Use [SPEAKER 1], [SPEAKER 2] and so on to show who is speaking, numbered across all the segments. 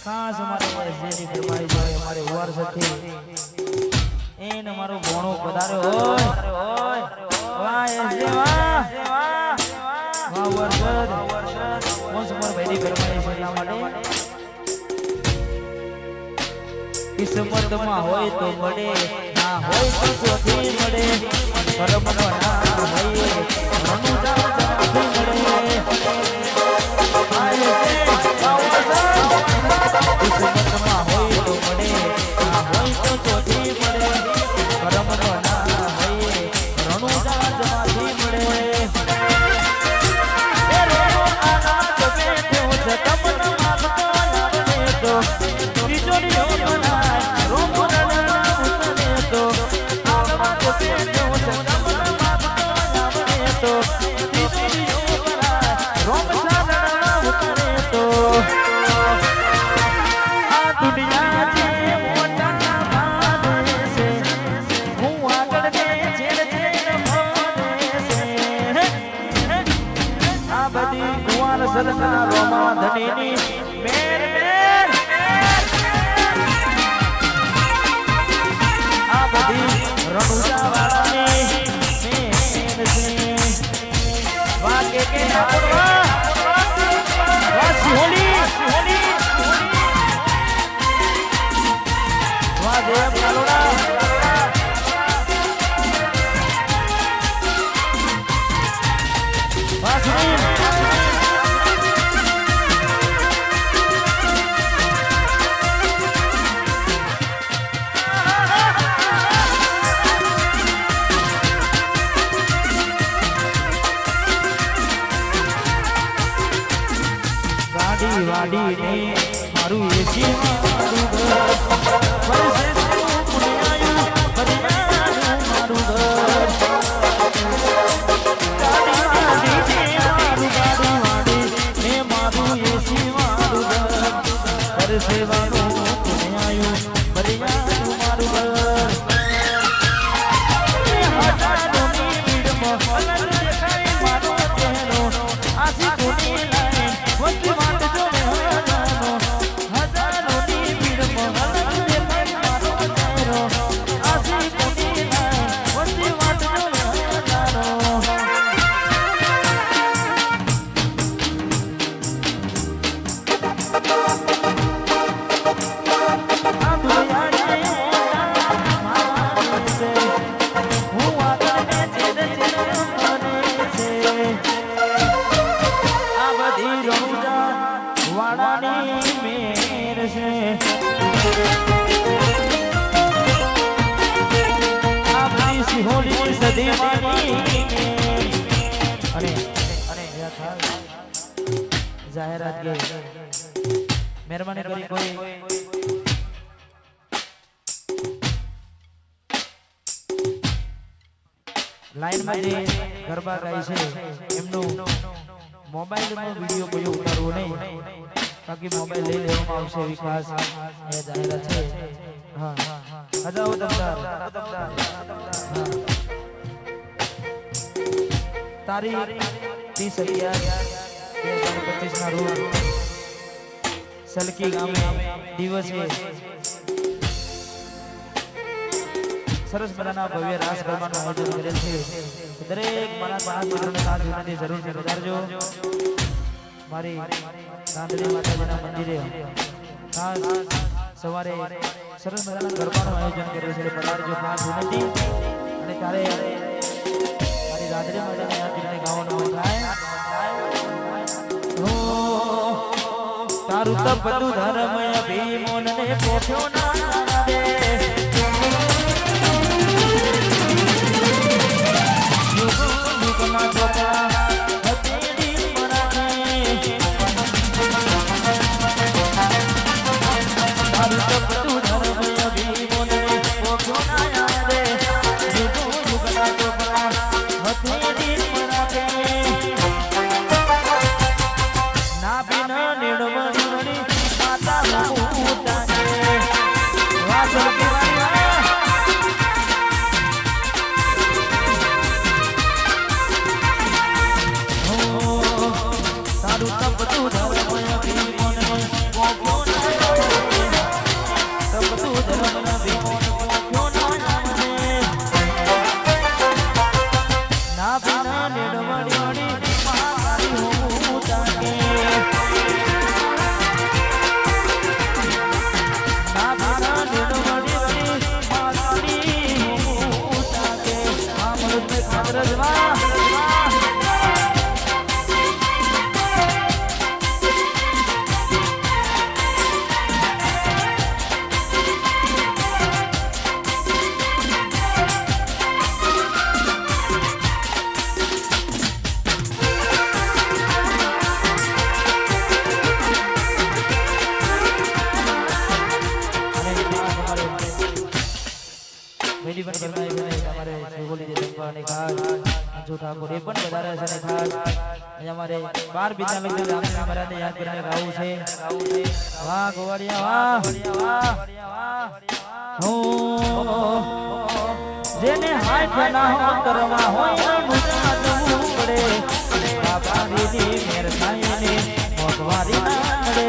[SPEAKER 1] ખાસ અમારે જેની ફરમાઈ જાય અમારે ઉવાર સાથે એને મારો ભણો પધાર્યો હોય વાહ એસે વાહ વાહ વર્ષદ મોસ પર ભાઈની ફરમાઈ છે એટલા માટે કિસ્મતમાં હોય તો મળે ના હોય તો ચોથી મળે કર્મમાં ના હોય રણુ જાવ જાવ મળે કિસ્મતમાં હોય તો મળે ના હોય તો ચોથી મળે કર્મમાં ના હોય રણુ જાવ જાવ મળે એ રોનો આનાદ બેઠો છે તમને માગતો લાવને તો તિજોરીઓ બનાય રોમ રણના ઉતરે તો આનાદ બેઠો છે તમને માગતો લાવને તો તિજોરીઓ બનાય રોમ રણના ઉતરે તો આ દુનિયા જે મોટા માને છે હું આગળ ને જેડ જેડ માને છે આ બધી કુંવર સલસના રોમા ધણીની મેર મેર આ બધી રણુજા વાળાની મેર છે વાગે કે આપડવા સિહોલી વાહ દેવ કાલોડા વાહ સુनील ગાડી વાડી ને મારું એસી મારું ઘર વર્ષે પુણ્યાયું ભરિયાનું મારું ઘર ગાડી વાડી ને મારું ગાડી વાડી ને મારું એસી મારું ઘર વર્ષે પુણ્યાયું ભરિયાનું મારું ઘર હજારોની ભીડમાં અલગ દેખાય મારો ચહેરો આસી કોની લાઈન વચ્ચે વાટ જોવે હજારો હજારોની ભીડમાં અલગ દેખાય મારો ચહેરો આસી કોની લાઈન વચ્ચે વાટ જોવે હજારો આ દુનિયા જે માને છે હું આગળ ને જેડ જેડ માને છે આ બધી રણુજા વાળાની મેર છે આ બધી સિહોલી સદીમાની અને જાહેરાત કે મહેરબાની કરી કોઈ લાઈનમાં જે ગરબા ગાય છે એમનું મોબાઈલમાં વિડીયો કોઈ ઉતારવો નહીં બાકી મોબાઈલ લઈ લેવામાં આવશે વિકાસ એ જાહેરાત છે હા હજાઓ તમદાર તારીખ 30/11/2025 ના રોજ સલકી ગામે દિવસે સરસ મજાના ભવ્ય રાસ ગરબાનું આયોજન કરેલ છે દરેક મારા મિત્રોને ખાસ વિનંતી જરૂરથી પધારજો મારી રાંધણી માતાજીના મંદિરે ખાસ સવારે સરસ મજાના ગરબાનું આયોજન કરેલ છે પધારજો ખાસ વિનંતી અને ત્યારે મારી રાંધણી માતાને આ ગીતને ગાવાનું થાય તારું તપ બધું ધર્મ અભિમોન ને પોઠ્યો ના દે યુગના ચોપા હથેળી મરાને તારું તપ બધું ધર્મ અભિમોન ને પોઠ્યો ના દે યુગના ચોપા હથેળી મરાને ના બિના નિર્મળ માતા ઉતારે અને ખાસ અંજુ ઠાકોર એ પણ વધારે છે ને ખાસ અહીંયા અમારે 12 બીજા લગ્ન રામજી મહારાજને યાદ કરીને ગાવું છે વાહ ગોવાળિયા વાહ હો જેને હાથ ના કરવા હોય મુસા જવું પડે બાબાની મેર થાયને મોટવારી ના મળે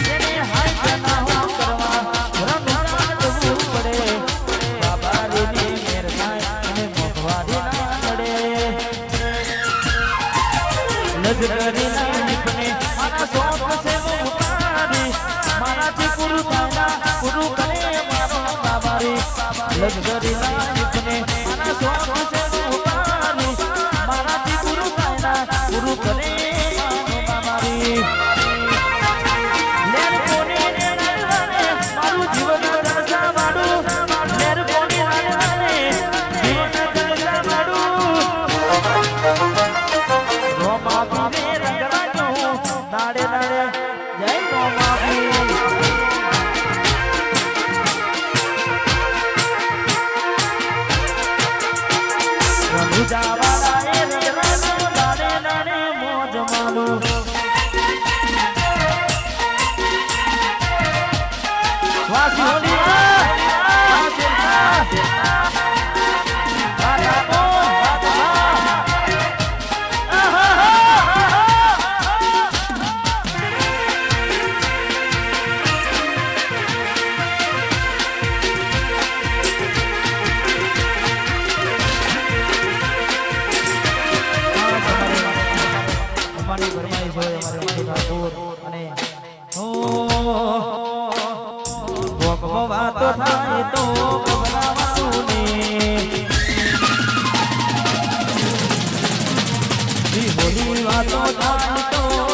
[SPEAKER 1] જેને હાથ ના કરવા મુસા જવું પડે બાબાની મેર થાયને મોટવારી ના મળે લજકરી ના નિપને મારા સોત સે ઉતારી મારાથી પૂરું થાય પૂરું કરે મારો બાબારી લજકરી ના નિપને મારા સોત સે ઉતારી મારાથી પૂરું થાય પૂરું કરે મારો બાબારી લેર કોની ને નાને મારું જીવન જલસા વાડું લેર કોની નાને જીવન જલસા વાડું રોમા પીને રંગરાજો નાડે નાડે જય રોમા પી રંગજાવાળા એ રંગરાજો નાડે નાડે મોજ માનો વાસી હોલી વાતો થાય તો ગભરાવાનું ને હોલી વાતો થાય તો